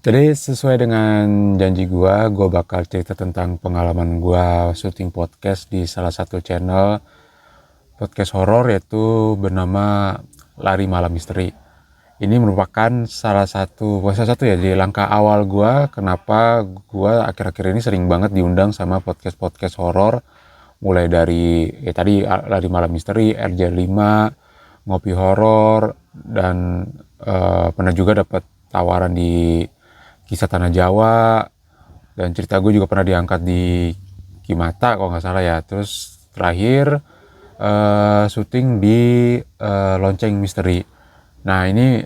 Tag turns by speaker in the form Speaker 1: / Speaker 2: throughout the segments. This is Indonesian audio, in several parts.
Speaker 1: Jadi sesuai dengan janji gue bakal cerita tentang pengalaman gue syuting podcast di salah satu channel podcast horor yaitu bernama Lari Malam Misteri. Ini merupakan bukan salah satu ya, jadi langkah awal gue kenapa gue akhir-akhir ini sering banget diundang sama podcast-podcast horor, mulai dari tadi Lari Malam Misteri, RJ5, Ngopi Horor, dan pernah juga dapat tawaran di Kisah Tanah Jawa, dan cerita gue juga pernah diangkat di Kimata kalau nggak salah ya. Terus terakhir syuting di Lonceng Misteri. Nah ini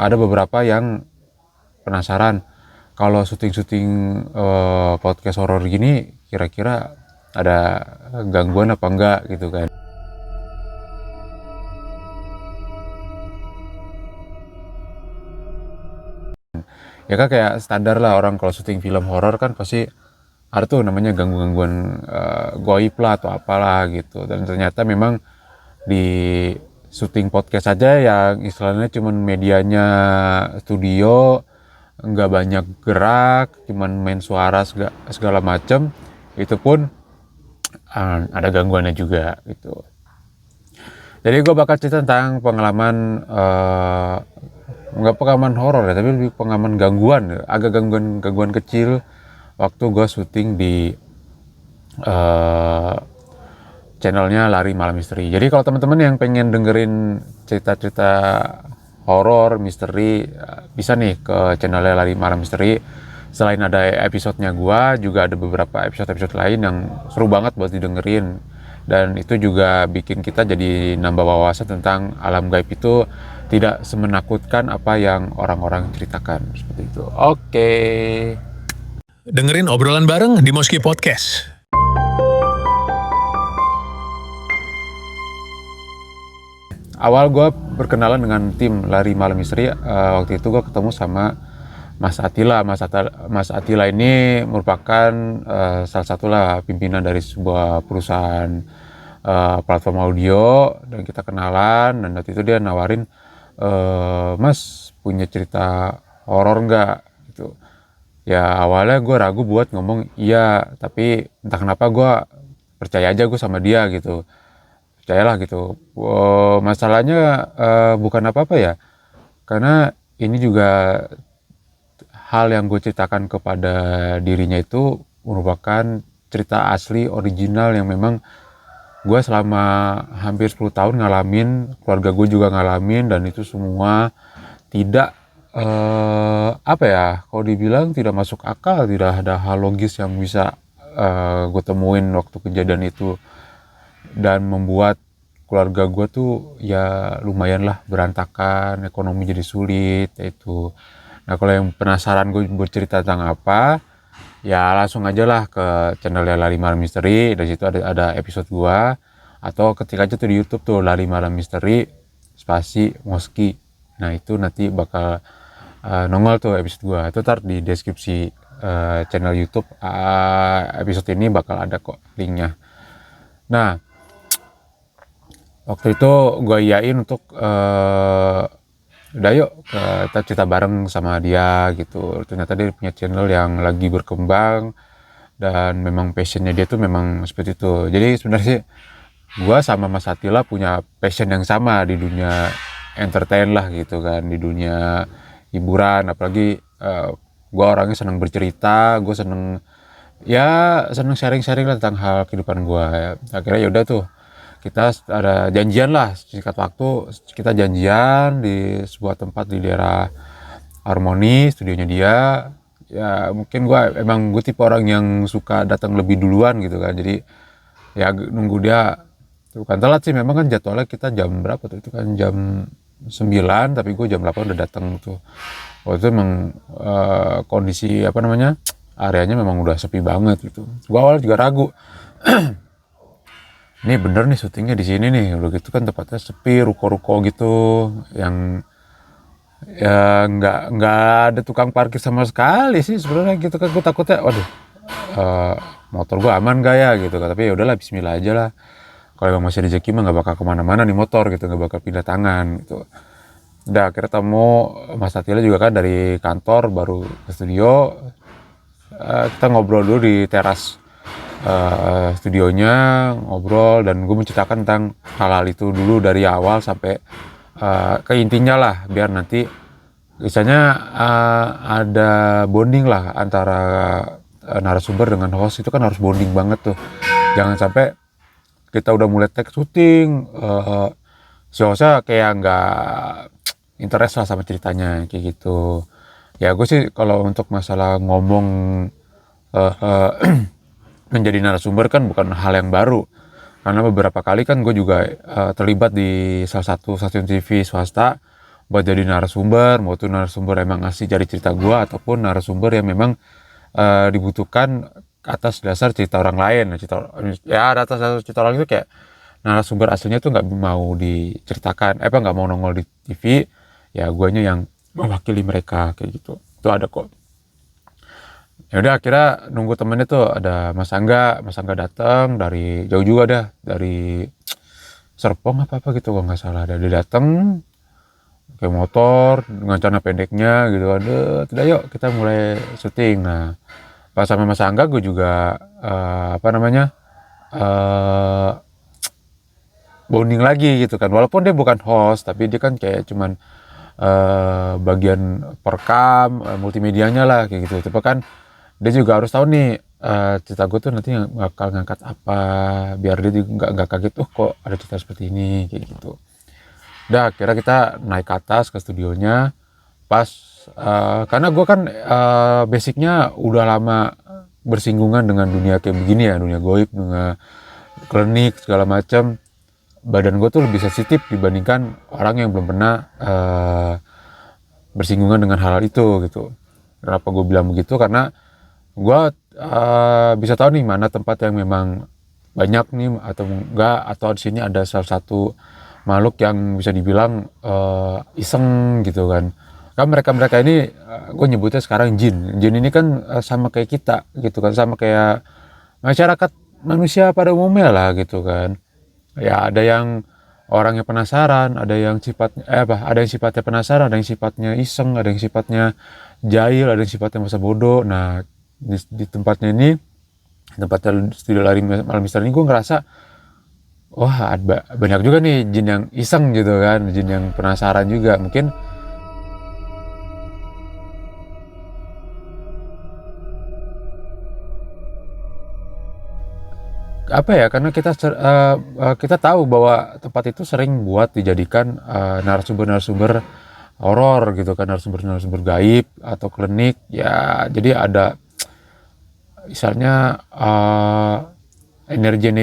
Speaker 1: ada beberapa yang penasaran kalau syuting-syuting podcast horor gini kira-kira ada gangguan apa enggak gitu kan. Ya kan kayak standar lah, orang kalau syuting film horor kan pasti ada tuh namanya gangguan-gangguan goib lah atau apalah gitu. Dan ternyata memang di syuting podcast aja yang istilahnya cuman medianya studio, nggak banyak gerak, cuman main suara segala macam, itu pun ada gangguannya juga gitu. Jadi gue bakal cerita tentang pengalaman nggak pengalaman horor ya, tapi lebih pengalaman gangguan, agak gangguan kecil waktu gue syuting di channelnya Lari Malam Misteri. Jadi kalau teman-teman yang pengen dengerin cerita-cerita horor, misteri, bisa nih ke channelnya Lari Malam Misteri. Selain ada episodenya gua, juga ada beberapa episode-episode lain yang seru banget buat didengerin. Dan itu juga bikin kita jadi nambah wawasan tentang alam gaib itu tidak semenakutkan apa yang orang-orang ceritakan. Seperti itu. Oke.
Speaker 2: Dengerin obrolan bareng di Moski Podcast.
Speaker 1: Awal gue berkenalan dengan tim Lari Malam Misteri, waktu itu gue ketemu sama Mas Atila. Mas Atila ini merupakan salah satu lah pimpinan dari sebuah perusahaan platform audio, dan kita kenalan. Dan waktu itu dia nawarin, Mas punya cerita horor nggak? Gitu. Ya awalnya gue ragu buat ngomong iya, tapi entah kenapa gue percaya aja gue sama dia gitu. Percayalah gitu. Masalahnya bukan apa-apa ya, karena ini juga hal yang gue ceritakan kepada dirinya itu merupakan cerita asli original yang memang gue selama hampir 10 tahun ngalamin, keluarga gue juga ngalamin, dan itu semua tidak apa ya, kalau dibilang tidak masuk akal, tidak ada hal logis yang bisa gue temuin waktu kejadian itu, dan membuat keluarga gue tuh ya lumayan lah berantakan, ekonomi jadi sulit itu. Nah kalau yang penasaran gue bercerita tentang apa, ya langsung aja lah ke channelnya Lari Malam Misteri. Dari situ ada episode gue, atau ketik aja tuh di YouTube tuh Lari Malam Misteri spasi Moski. Nah itu nanti bakal nongol tuh episode gue. Itu ntar di deskripsi channel YouTube episode ini bakal ada kok linknya. Nah waktu itu gue iyain untuk udah yuk kita cerita bareng sama dia gitu. Ternyata dia punya channel yang lagi berkembang, dan memang passionnya dia tuh memang seperti itu. Jadi sebenarnya sih gue sama Mas Atila punya passion yang sama di dunia entertain lah gitu kan, di dunia hiburan. Apalagi gue orangnya seneng bercerita, gue seneng sharing-sharing lah tentang hal kehidupan gue ya. Akhirnya yaudah tuh kita ada janjian lah, singkat waktu kita janjian di sebuah tempat di daerah Harmoni, studionya dia. Ya mungkin gue tipe orang yang suka datang lebih duluan gitu kan, jadi ya nunggu dia. Bukan telat sih, memang kan jadwalnya kita jam berapa tuh, itu kan jam 9, tapi gue jam 8 udah datang tuh. Waktu itu emang kondisi areanya memang udah sepi banget gitu. Gue awal juga ragu, ini bener nih syutingnya di sini nih, udah gitu kan tempatnya sepi, ruko-ruko gitu, yang ya nggak ada tukang parkir sama sekali sih sebenarnya gitu kan. Gue takutnya, waduh, motor gue aman gak ya gitu kan. Tapi ya udahlah, Bismillah aja lah, kalau emang masih rezeki mah nggak bakal kemana-mana nih motor gitu, nggak bakal pindah tangan gitu. Udah akhirnya temu Mas Atila juga kan dari kantor baru ke studio. Kita ngobrol dulu di teras studionya, ngobrol, dan gue menceritakan tentang hal-hal itu dulu dari awal sampai ke intinya lah, biar nanti misalnya ada bonding lah antara narasumber dengan host. Itu kan harus bonding banget tuh, jangan sampai kita udah mulai take syuting, si hostnya kayak nggak interest lah sama ceritanya kayak gitu. Ya gue sih kalau untuk masalah ngomong menjadi narasumber kan bukan hal yang baru, karena beberapa kali kan gue juga terlibat di salah satu stasiun TV swasta buat jadi narasumber, mau tuh narasumber emang ngasih jadi cerita gue ataupun narasumber yang memang dibutuhkan atas dasar cerita orang lain. Ya atas dasar cerita orang itu kayak narasumber aslinya tuh nggak mau diceritakan, nggak mau nongol di TV, ya guanya yang mewakili mereka kayak gitu. Itu ada kok. Ya udah akhirnya nunggu temennya tuh ada Mas Angga datang dari jauh juga dah, dari Serpong apa gitu kalau nggak salah. Dia datang pakai motor dengan celana pendeknya gitu kan. Tidak, yuk kita mulai syuting. Nah pas sama Mas Angga gue juga bonding lagi gitu kan, walaupun dia bukan host tapi dia kan kayak cuman bagian perekam multimedianya lah kayak gitu. Tapi kan dia juga harus tahu nih cerita gue tuh nanti bakal ngangkat apa, biar dia juga nggak kaget kok ada cerita seperti ini kayak gitu. Udah akhirnya kita naik ke atas ke studionya pas karena gue kan basicnya udah lama bersinggungan dengan dunia kayak begini ya, dunia goib, dunia klinik segala macam. Badan gue tuh lebih sensitif dibandingkan orang yang belum pernah bersinggungan dengan hal-hal itu gitu. Kenapa gue bilang begitu? Karena gue bisa tahu nih mana tempat yang memang banyak nih atau enggak, atau di sini ada salah satu makhluk yang bisa dibilang iseng gitu kan. Kan mereka ini gue nyebutnya sekarang jin. Jin ini kan sama kayak kita gitu kan, sama kayak masyarakat manusia pada umumnya lah gitu kan. Ya ada yang orangnya penasaran, ada yang sifatnya penasaran, ada yang sifatnya iseng, ada yang sifatnya jahil, ada yang sifatnya masa bodoh. Nah di tempatnya ini, tempatnya studio Lari Malam Misteri ini, gue ngerasa wah banyak juga nih jin yang iseng gitu kan, jin yang penasaran juga. Mungkin karena kita tahu bahwa tempat itu sering buat dijadikan narasumber-narasumber horor gitu kan, narasumber-narasumber gaib atau klinik ya. Jadi ada misalnya energi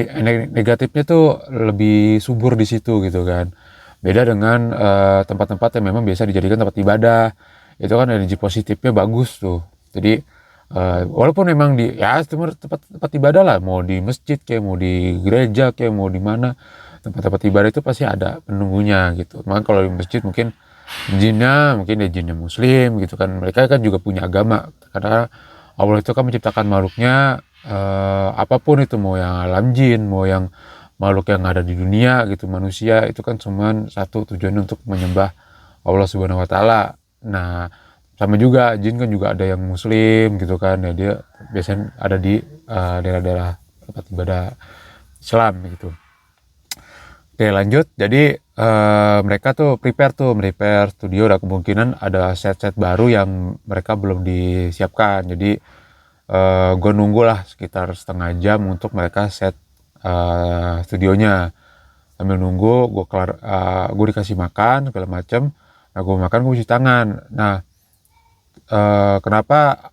Speaker 1: negatifnya tuh lebih subur di situ gitu kan. Beda dengan tempat-tempat yang memang biasa dijadikan tempat ibadah, itu kan energi positifnya bagus tuh. Jadi walaupun memang tempat ibadah lah, mau di masjid kayak, mau di gereja kayak, mau di mana, tempat-tempat ibadah itu pasti ada penunggunya gitu. Maka kalau di masjid mungkin mungkin jinnya muslim gitu kan, mereka kan juga punya agama, karena Allah itu kan menciptakan makhluknya apapun itu, mau yang alam jin, mau yang makhluk yang ada di dunia gitu, manusia, itu kan cuman satu tujuannya untuk menyembah Allah Subhanahu wa taala. Nah, sama juga jin kan juga ada yang muslim gitu kan, ya dia biasanya ada di daerah-daerah tempat ibadah Islam gitu. Oke lanjut, jadi mereka tuh prepare studio, dan kemungkinan ada set-set baru yang mereka belum disiapkan. Jadi gue nunggu lah sekitar setengah jam untuk mereka set studionya. Sambil nunggu gue dikasih makan segala macam. Nah gue makan, gue cuci tangan. Nah kenapa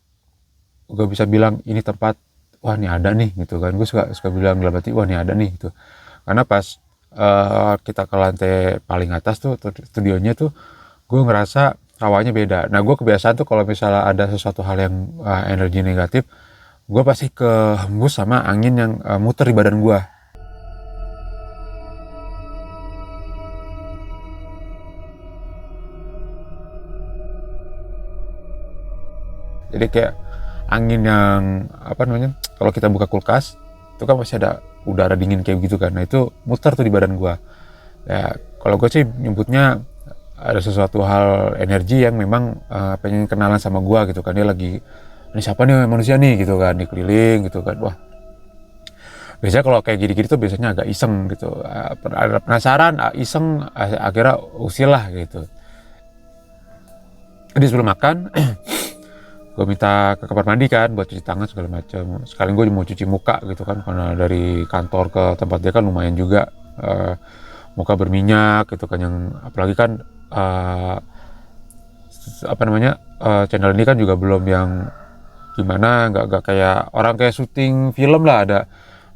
Speaker 1: gue bisa bilang ini tempat wah ini ada nih gitu kan, gue suka bilang dalam hati wah ini ada nih gitu, karena pas kita ke lantai paling atas tuh studionya tuh, gue ngerasa hawanya beda. Nah gue kebiasaan tuh kalau misalnya ada sesuatu hal yang energi negatif, gue pasti kehembus sama angin yang muter di badan gue. Jadi kayak angin yang kalau kita buka kulkas itu kan masih ada udara dingin kayak gitu kan, nah itu muter tuh di badan gue. Ya kalau gue sih nyebutnya ada sesuatu hal energi yang memang pengen kenalan sama gua gitu kan. Dia lagi, ini siapa nih manusia nih gitu kan, dikeliling gitu kan. Wah, biasanya kalau kayak gini-gini tuh biasanya agak iseng gitu, ada penasaran, iseng, akhirnya usil lah gitu. Jadi sebelum makan gue minta ke kamar mandi kan buat cuci tangan segala macam. Sekalian gue mau cuci muka gitu kan, karena dari kantor ke tempat dia kan lumayan juga, muka berminyak gitu kan, yang apalagi kan channel ini kan juga belum yang gimana, nggak kayak orang kayak syuting film lah, ada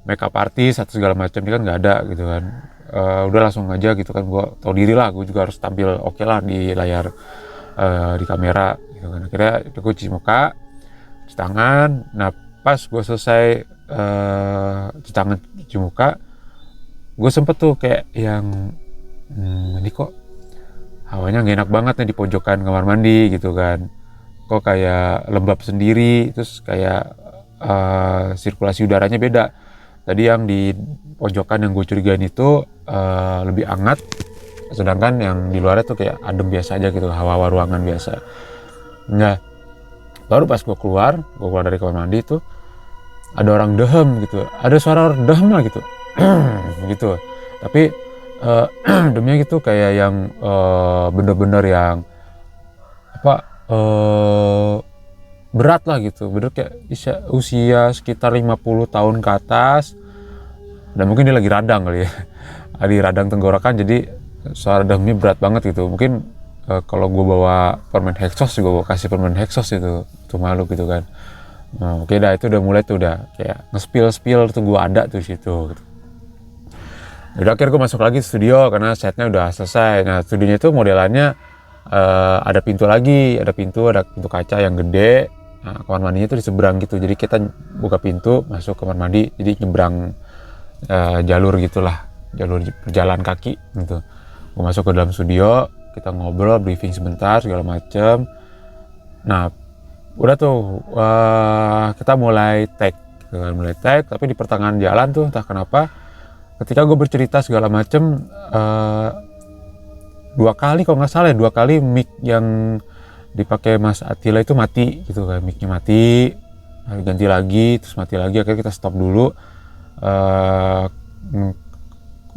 Speaker 1: makeup artist atau segala macam, ini kan nggak ada gitu kan. Udah langsung aja gitu kan, gue tau diri lah, gue juga harus tampil oke lah di layar, di kamera gitu kan. Akhirnya gue cuci muka, cuci tangan. Nah pas gue selesai cuci tangan, cuci muka, gue sempet tuh kayak yang ini kok hawanya gak enak banget nih di pojokan kamar mandi gitu kan, kok kayak lembab sendiri, terus kayak sirkulasi udaranya beda. Tadi yang di pojokan yang gue curigain itu lebih hangat, sedangkan yang di luarnya tuh kayak adem biasa aja gitu, hawa ruangan biasa. Nah baru pas gue keluar dari kamar mandi tuh ada orang dehem gitu, ada suara orang dehem lah gitu gitu. Tapi demnya gitu kayak yang bener-bener yang berat lah gitu, bener kayak usia sekitar 50 tahun ke atas, dan mungkin dia lagi radang kali ya, lagi radang tenggorokan, jadi suara demnya berat banget gitu. Mungkin kalau gue bawa permen Hexos juga, gue kasih permen Hexos itu malu gitu kan. Nah, oke dah, itu udah mulai tuh, udah kayak nge-spill tuh, gue ada tuh di situ gitu. Udah akhirnya gue masuk lagi studio karena setnya udah selesai. Nah studionya itu modelannya ada pintu lagi, ada pintu kaca yang gede. Nah kamar mandinya tuh di seberang gitu, jadi kita buka pintu masuk kamar mandi, jadi nyebrang jalur gitulah, jalur berjalan kaki gitu. Gue masuk ke dalam studio, kita ngobrol, briefing sebentar segala macem. Nah udah tuh kita mulai take, tapi di pertengahan jalan tuh entah kenapa ketika gue bercerita segala macem, 2 kali kalau nggak salah ya, 2 kali mic yang dipakai Mas Attila itu mati gitu kan, micnya mati, ganti lagi, terus mati lagi. Akhirnya kita stop dulu,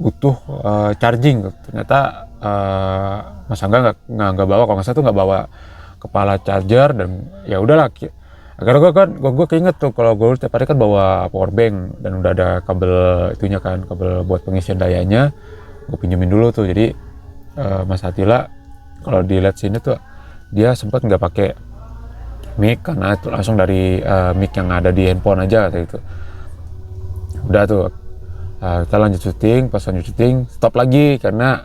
Speaker 1: butuh charging. Ternyata Mas Angga nggak bawa, kalau nggak salah tuh nggak bawa kepala charger, dan ya udahlah. Akhirnya gue keinget tuh, kalau gue tiap hari kan bawa power bank dan udah ada kabel itunya kan, kabel buat pengisian dayanya, gue pinjemin dulu tuh. Jadi Mas Attila kalau dilihat sini tuh dia sempat nggak pakai mic karena itu langsung dari mic yang ada di handphone aja kayak gitu. Udah tuh kita lanjut syuting. Pas lanjut syuting stop lagi karena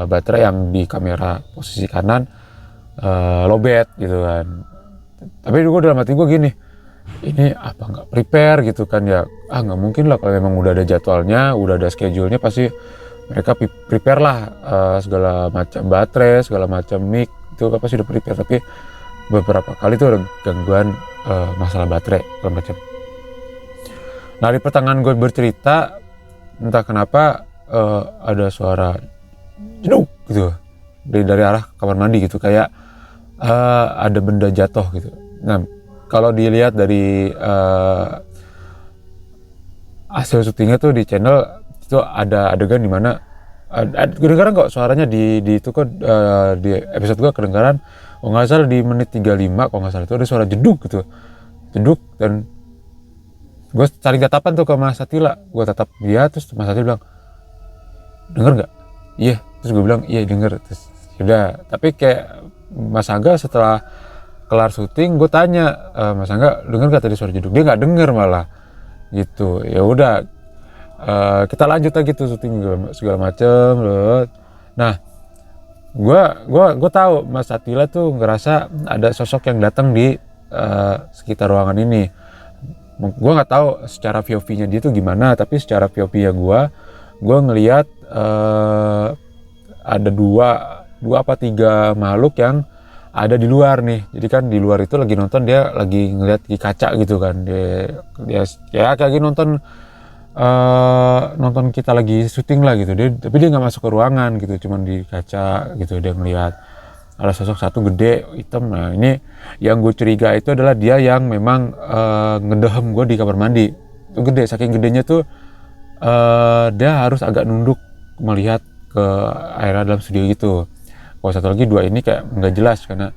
Speaker 1: baterai yang di kamera posisi kanan lowbat gitu kan. Tapi gue dalam hati gue gini, ini apa nggak prepare gitu kan ya, nggak mungkin lah, kalau memang udah ada jadwalnya, udah ada schedule-nya, pasti mereka prepare lah, segala macam baterai, segala macam mic itu pasti udah prepare. Tapi beberapa kali tuh ada gangguan masalah baterai segala macam. Nah di pertengahan gue bercerita, entah kenapa ada suara jeduk gitu dari arah kamar mandi gitu, kayak ada benda jatuh gitu. Nah kalau dilihat dari hasil syutingnya tuh di channel itu ada adegan di mana kedengaran kok suaranya di itu kok, di episode gua kedengaran, kalau nggak salah di menit 35 kalau nggak salah itu ada suara jeduk gitu, jeduk. Dan gue cari tatapan tuh ke Mas Attila, gue tatap dia, terus Mas Attila bilang, denger nggak? Iya. Terus gue bilang iya denger. Terus udah, tapi kayak Mas Angga setelah kelar syuting gue tanya, Mas Angga denger gak tadi suara jeduk? Dia nggak denger malah gitu. Ya udah, kita lanjut lagi tuh syuting segala macem. Nah gue tahu Mas Attila tuh ngerasa ada sosok yang datang di sekitar ruangan ini. Gue nggak tahu secara POV-nya dia tuh gimana, tapi secara POV-nya gue ngelihat ada dua apa 3 makhluk yang ada di luar nih. Jadi kan di luar itu lagi nonton, dia lagi ngeliat di kaca gitu kan, dia ya kayak lagi nonton nonton kita lagi syuting lah gitu, tapi dia nggak masuk ke ruangan gitu, cuman di kaca gitu dia ngelihat ada sosok satu gede hitam. Nah ini yang gue curiga itu adalah dia yang memang ngedehem gue di kamar mandi. Itu gede, saking gedenya tuh dia harus agak nunduk melihat ke area dalam studio gitu. Kalau satu lagi dua ini kayak nggak jelas, karena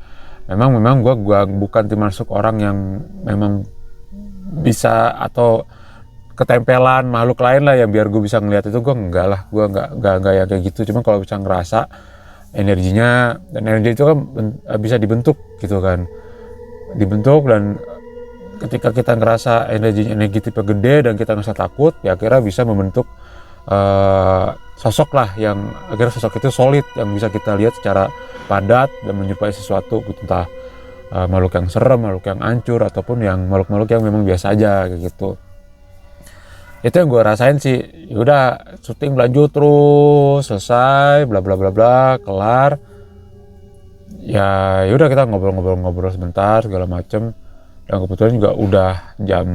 Speaker 1: memang gue bukan termasuk orang yang memang bisa atau ketempelan makhluk lain lah yang biar gue bisa ngelihat itu. Gue enggak lah, gue enggak yang kayak gitu. Cuma kalau bisa ngerasa energinya, dan energi itu kan bisa dibentuk gitu kan, dibentuk. Dan ketika kita ngerasa energi tipe gede dan kita ngerasa takut, ya akhirnya bisa membentuk sosok lah, yang akhirnya sosok itu solid yang bisa kita lihat secara padat dan menyerupai sesuatu gitu, entah makhluk yang serem, makhluk yang hancur, ataupun yang makhluk-makhluk yang memang biasa aja kayak gitu. Itu yang gue rasain sih. Yaudah, syuting lanjut terus, selesai bla bla bla bla, kelar. Ya yaudah kita ngobrol sebentar segala macem. Dan kebetulan juga udah jam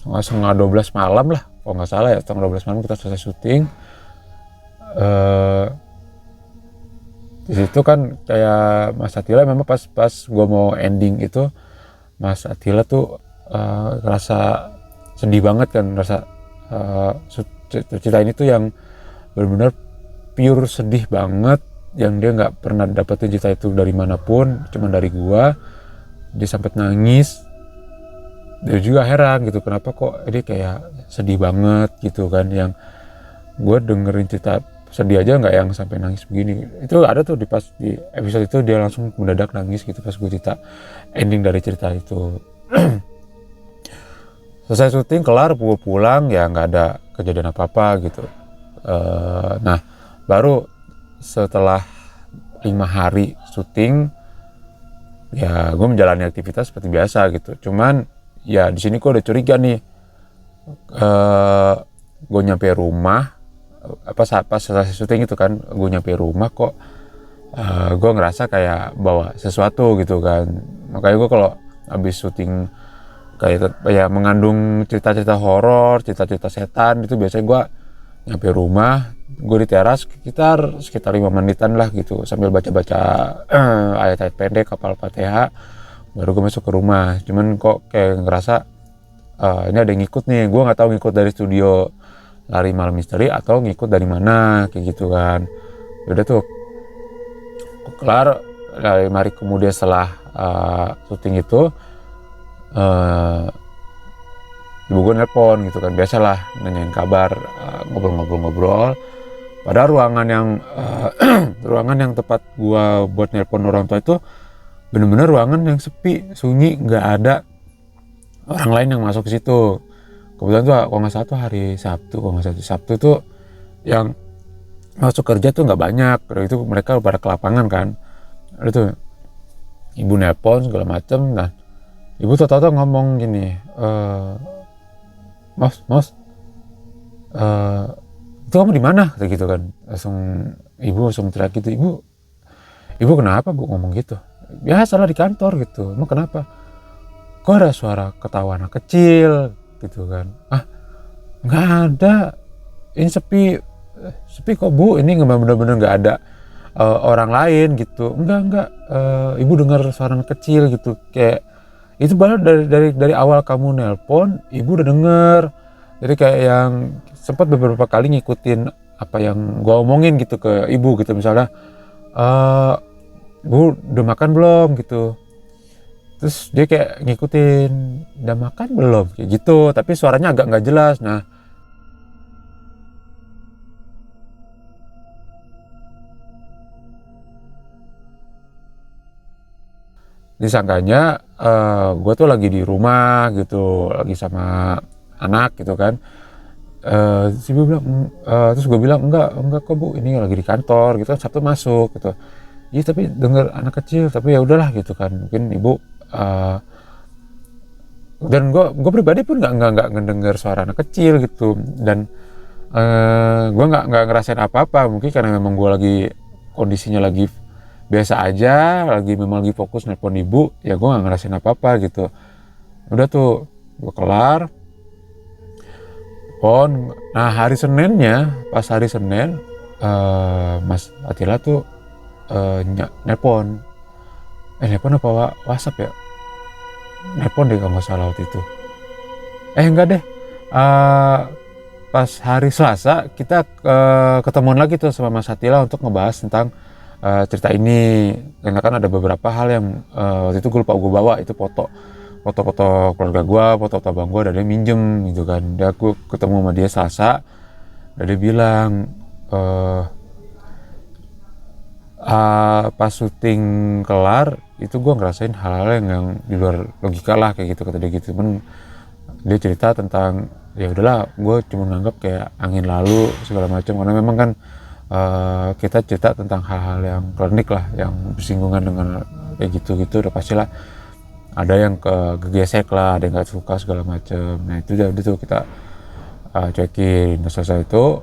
Speaker 1: setengah 12 malam lah, kalau nggak salah ya, setengah 12 malam kita selesai syuting. Di situ kan kayak Mas Attila memang pas gue mau ending itu, Mas Attila tuh ngerasa sedih banget kan, ngerasa cerita ini tuh yang benar-benar pure sedih banget, yang dia nggak pernah dapetin cerita itu dari manapun, cuma dari gua. Dia sampai nangis. Dia juga heran gitu, kenapa kok dia kayak sedih banget gitu kan, yang gue dengerin cerita sedih aja nggak yang sampai nangis begini. Itu ada tuh pas di episode itu dia langsung mendadak nangis gitu pas gue cerita ending dari cerita itu. Selesai syuting kelar, gue pulang ya nggak ada kejadian apa-apa gitu. Nah baru setelah 5 hari syuting ya gue menjalani aktivitas seperti biasa gitu. Cuman ya di sini gue udah curiga nih. Gue nyampe rumah pas selesai syuting itu kan, gue nyampe rumah kok gue ngerasa kayak bawa sesuatu gitu kan. Makanya gue kalau habis syuting kayak ya mengandung cerita-cerita horor, cerita-cerita setan itu, biasanya gue nyampe rumah, gue di teras sekitar 5 menitan lah gitu, sambil baca-baca ayat-ayat pendek kapal Fatihah, baru gue masuk ke rumah. Cuman kok kayak ngerasa ini ada yang ngikut nih. Gue nggak tahu ngikut dari studio Lari Malam Misteri atau ngikut dari mana kayak gitu kan. Udah tuh kelar, dari hari kemudian setelah syuting itu ibu gue nelpon gitu kan, biasalah nanyain kabar, ngobrol-ngobrol. Padahal ruangan yang tepat gue buat nelpon orang tua itu bener-bener ruangan yang sepi, sunyi, nggak ada orang lain yang masuk ke situ. Kebetulan tuh kalau nggak salah tuh hari Sabtu tuh yang masuk kerja tuh nggak banyak. Itu mereka pada ke lapangan kan. Itu ibu nelpon segala macem. Nah ibu tahu-tahu ngomong gini, Mas, itu kamu di mana? Kayak gitu kan. Ibu langsung teriak gitu, ibu kenapa bu ngomong gitu? Biasalah di kantor gitu. Emang kenapa? Kok ada suara ketawa anak kecil gitu kan? Nggak ada, ini sepi kok bu, ini bener-bener nggak ada orang lain gitu. Enggak, ibu dengar suara anak kecil gitu, kayak itu baru dari awal kamu nelpon, ibu udah denger. Jadi kayak yang sempat beberapa kali ngikutin apa yang gua omongin gitu ke ibu gitu, misalnya bu udah makan belum gitu, terus dia kayak ngikutin udah makan belum kayak gitu, tapi suaranya agak nggak jelas. Nah disangkanya gue tuh lagi di rumah gitu, lagi sama anak gitu kan. Terus ibu bilang, terus gue bilang enggak kok bu, ini lagi di kantor gitu kan, Sabtu masuk gitu. Iya tapi denger anak kecil, tapi ya udahlah gitu kan, mungkin ibu dan gue pribadi pun nggak ngedenger suara anak kecil gitu. Dan gue nggak ngerasain apa-apa, mungkin karena memang gue lagi kondisinya lagi biasa aja, memang lagi fokus nelpon ibu, ya gue nggak ngerasain apa-apa gitu. Udah tuh gue kelar, nelpon. Nah hari Seninnya, pas hari Senin, Mas Atila tuh nelpon. Nelpon apa WhatsApp ya? Nelpon deh kalau nggak salah waktu itu. Enggak deh. Eh, Pas hari Selasa kita ketemuan lagi tuh sama Mas Atila untuk ngebahas tentang cerita ini. Karena kan ada beberapa hal yang waktu itu gue lupa gue bawa itu foto-foto keluarga gue, foto-foto abang gue, dan dia minjem gitu kan. Dia aku ketemu sama dia Selasa, dan dia bilang pas syuting kelar itu gue ngerasain hal-hal yang di luar logika lah kayak gitu kata dia gitu. Cuman dia cerita tentang ya udahlah, gue cuma nganggap kayak angin lalu segala macam, karena memang kan kita cerita tentang hal-hal yang klinik lah, yang bersinggungan dengan kayak gitu-gitu, udah pastilah ada yang kegesek lah, ada yang nggak suka segala macam. Nah itu udah tuh kita cuekin. Nah selesai itu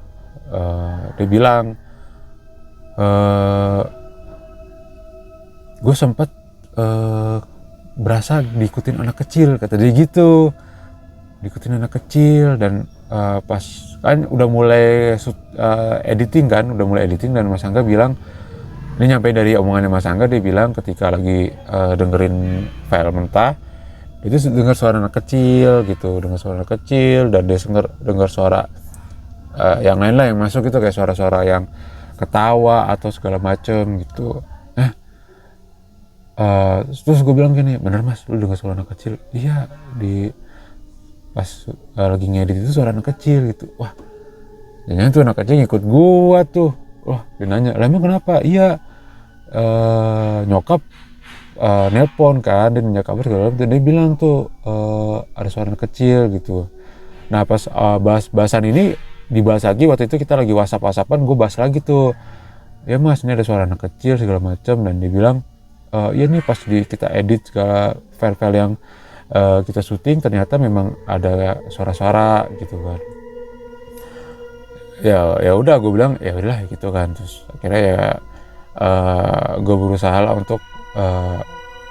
Speaker 1: dia bilang gue sempat berasa diikutin anak kecil kata dia gitu, diikutin anak kecil. Dan pas kan udah mulai editing dan Mas Angga bilang, ini nyampe dari omongannya Mas Angga, dia bilang ketika lagi dengerin file mentah itu dengar suara anak kecil gitu, dengar suara anak kecil, dan dia dengar suara yang lain lah yang masuk itu kayak suara-suara yang ketawa atau segala macem gitu. Terus gue bilang gini, bener Mas, lu dengar suara anak kecil? Iya, di pas lagi ngedit itu suara anak kecil gitu. Wah, jangan tuh anak kecil ngikut gua tuh. Wah, dia nanya, lah emang kenapa? Iya, nyokap nelpon kan, dia nanya kabar segala macam. Dia bilang tuh ada suara anak kecil gitu. Nah pas bahasan ini dibahas lagi, waktu itu kita lagi whatsapp-whatsappan, gue bahas lagi tuh, ya Mas ini ada suara anak kecil segala macam. Dan dia bilang iya nih pas kita edit segala file-file yang kita syuting ternyata memang ada suara-suara gitu kan. Ya udah, gue bilang ya udahlah gitu kan. Terus akhirnya ya gue berusaha lah untuk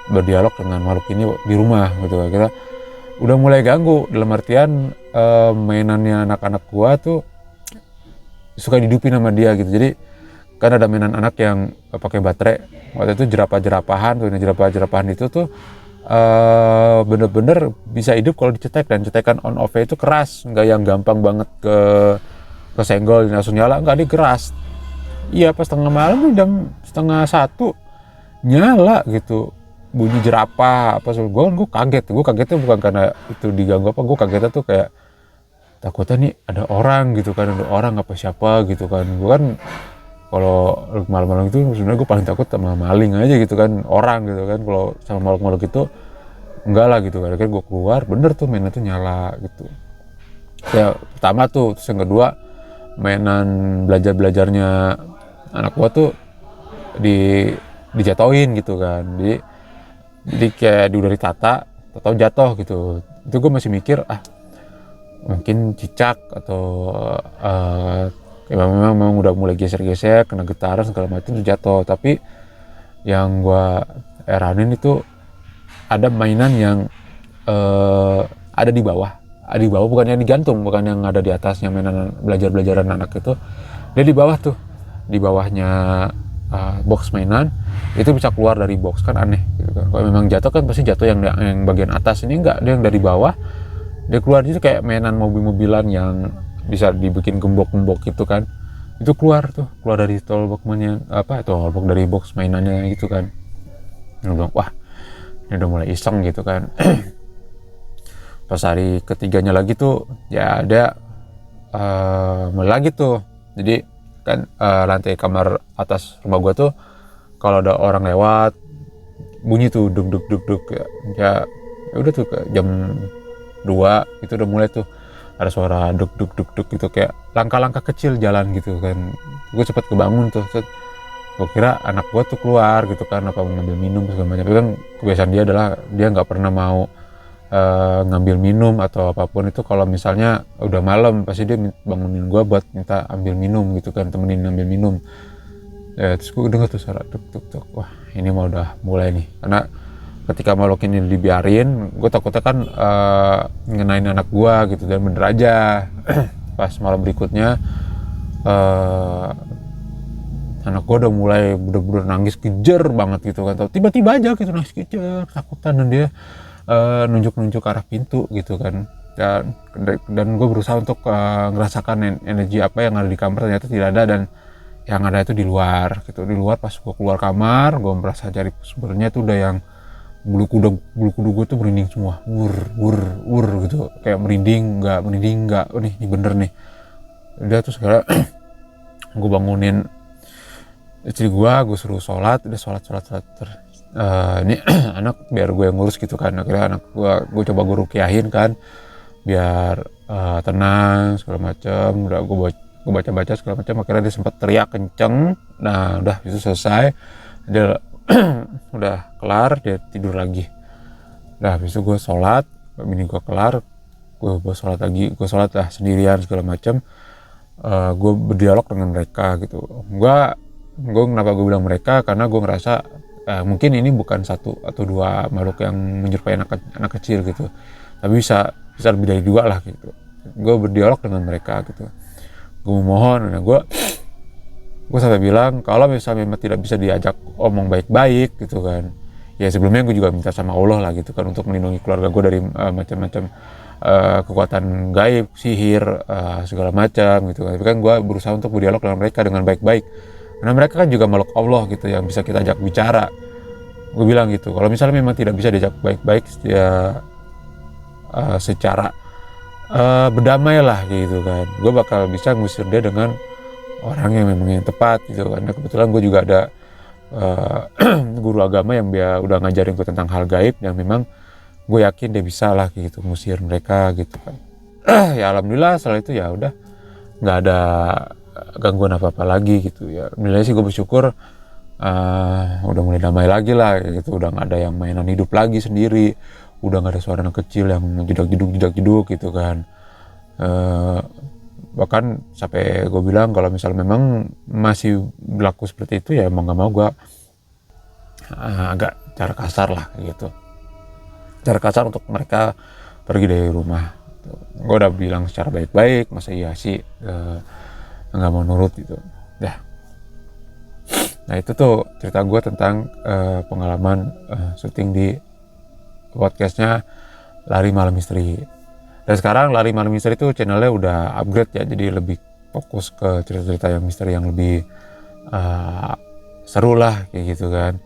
Speaker 1: berdialog dengan makhluk ini di rumah gitu kan. Kita udah mulai ganggu dalam artian mainannya anak-anak gua tuh suka dihidupin sama dia gitu. Jadi kan ada mainan anak yang pakai baterai, waktu itu jerapah-jerapahan tuh. Nah jerapah-jerapahan itu tuh bener-bener bisa hidup kalau dicetek, dan cetekan on off-nya itu keras, nggak yang gampang banget kesenggol langsung nyala, nggak, dia keras. Iya pas tengah malam jam 12:30 nyala gitu, bunyi jerapah apa soal gue kagetnya bukan karena itu diganggu apa, gue kagetnya tuh kayak takutnya nih ada orang gitu kan, ada orang apa siapa gitu kan. Gue kan kalau malam-malam itu sebenarnya gue paling takut sama maling aja gitu kan, orang gitu kan. Kalau sama makhluk-makhluk itu enggak lah gitu kan. Akhirnya gue keluar, bener tuh mainan tuh nyala gitu. Ya pertama tuh, terus yang kedua mainan belajarnya anak gue tuh dijatoin gitu kan. Jadi kayak udah ditata atau jatuh gitu. Itu gue masih mikir mungkin cicak atau ya memang udah mulai geser-geser, kena getaran segala macam tuh jatuh. Tapi yang gue heranin itu ada mainan yang ada di bawah bukan yang digantung, bukan yang ada di atasnya mainan belajaran anak itu. Dia di bawah tuh, di bawahnya box mainan itu bisa keluar dari box, kan aneh gitu kan. Kalau memang jatuh kan pasti jatuh yang bagian atas, ini enggak, dia yang dari bawah dia keluar. Itu kayak mainan mobil-mobilan yang bisa dibikin gembok-gembok gitu kan, itu keluar dari toolbox dari box mainannya gitu kan. Gue bilang wah ini udah mulai iseng gitu kan. Pas hari ketiganya lagi tuh ya ada mulai lagi tuh. Jadi kan lantai kamar atas rumah gua tuh kalau ada orang lewat bunyi tuh duk ya udah tuh ke jam 2 itu udah mulai tuh ada suara duk gitu, kayak langkah-langkah kecil jalan gitu kan. Gue cepet kebangun tuh, gue kira anak gue tuh keluar gitu kan, apa ngambil minum segala macam. Tapi kan kebiasaan dia adalah dia nggak pernah mau ngambil minum atau apapun itu kalau misalnya udah malam, pasti dia bangunin gue buat minta ambil minum gitu kan, temenin ambil minum. Ya terus gue denger tuh suara duk, wah ini mah udah mulai nih, karena ketika makhluk ini dibiarin, gue takutnya kan ngenain anak gue gitu, dan bener aja. Pas malam berikutnya anak gue udah mulai bener-bener nangis kejer banget gitu kan, tiba-tiba aja gitu nangis kejer, takutan, dan dia nunjuk-nunjuk ke arah pintu gitu kan. Dan gue berusaha untuk ngerasakan energi apa yang ada di kamar, ternyata tidak ada, dan yang ada itu di luar gitu. Di luar pas gue keluar kamar, gue merasa cari sumbernya itu udah yang bulu kudu gue tuh merinding semua, wur gitu, kayak merinding nggak, oh nih ini bener nih. Udah terus sekarang gue bangunin istri gue suruh sholat, udah sholat ini anak biar gue yang ngurus gitu kan. Akhirnya anak gue coba gue rukiahin kan, biar tenang segala macam. Udah gue baca segala macam, akhirnya dia sempat teriak kenceng. Nah udah itu selesai, dia udah kelar, dia tidur lagi. Nah habis itu gue sholat, bini gue kelar, gue sholat lagi, gue sholat lah sendirian segala macam. Gue berdialog dengan mereka gitu. Gue kenapa gue bilang mereka, karena gue ngerasa mungkin ini bukan satu atau dua makhluk yang menyerupai anak kecil gitu, tapi bisa lebih dari dua lah gitu. Gue berdialog dengan mereka gitu, gue memohon. Nah gue sampai bilang kalau misalnya memang tidak bisa diajak omong baik-baik gitu kan, ya sebelumnya gue juga minta sama Allah lah gitu kan, untuk melindungi keluarga gue dari macam-macam kekuatan gaib, sihir, segala macam gitu kan. Tapi kan gue berusaha untuk berdialog dengan mereka dengan baik-baik, karena mereka kan juga makhluk Allah gitu yang bisa kita ajak bicara. Gue bilang gitu, kalau misalnya memang tidak bisa diajak baik-baik ya secara berdamai lah gitu kan, gue bakal bisa ngusir dia dengan orang yang memang yang tepat gitu. Karena kebetulan gue juga ada guru agama yang dia udah ngajarin gue tentang hal gaib, yang memang gue yakin dia bisa lah gitu ngusir mereka gitu kan. Ya alhamdulillah setelah itu ya udah nggak ada gangguan apa-apa lagi gitu ya. Alhamdulillah sih gue bersyukur udah mulai damai lagi lah gitu, udah nggak ada yang mainan hidup lagi sendiri, udah nggak ada suara anak kecil yang jedak-jeduk gitu kan. Bahkan sampai gue bilang kalau misalnya memang masih berlaku seperti itu ya mau nggak mau gue agak cara kasar lah gitu, cara kasar untuk mereka pergi dari rumah. Gue udah bilang secara baik-baik, masa iya sih nggak mau nurut gitu. Nah itu tuh cerita gue tentang pengalaman syuting di podcastnya Lari Malam Misteri. Dan sekarang Lari Malam Misteri itu channelnya udah upgrade ya, jadi lebih fokus ke cerita-cerita yang misteri yang lebih seru lah kayak gitu kan.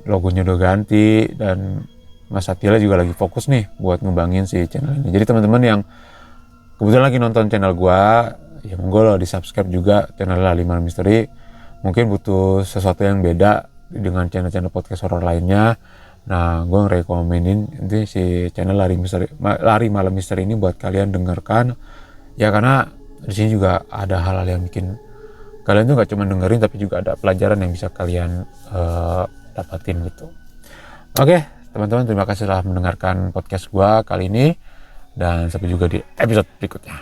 Speaker 1: Logonya udah ganti, dan Mas Atila juga lagi fokus nih buat ngembangin si channel ini. Jadi teman-teman yang kebetulan lagi nonton channel gua, ya monggo lo di subscribe juga channel Lari Malam Misteri. Mungkin butuh sesuatu yang beda dengan channel-channel podcast horor lainnya. Nah, gue ngerekomenin nanti si channel Lari Malam Misteri ini buat kalian dengarkan. Ya karena di sini juga ada hal-hal yang bikin kalian tuh gak cuma dengerin, tapi juga ada pelajaran yang bisa kalian dapatin gitu. Oke, teman-teman, terima kasih telah mendengarkan podcast gue kali ini, dan sampai juga di episode berikutnya.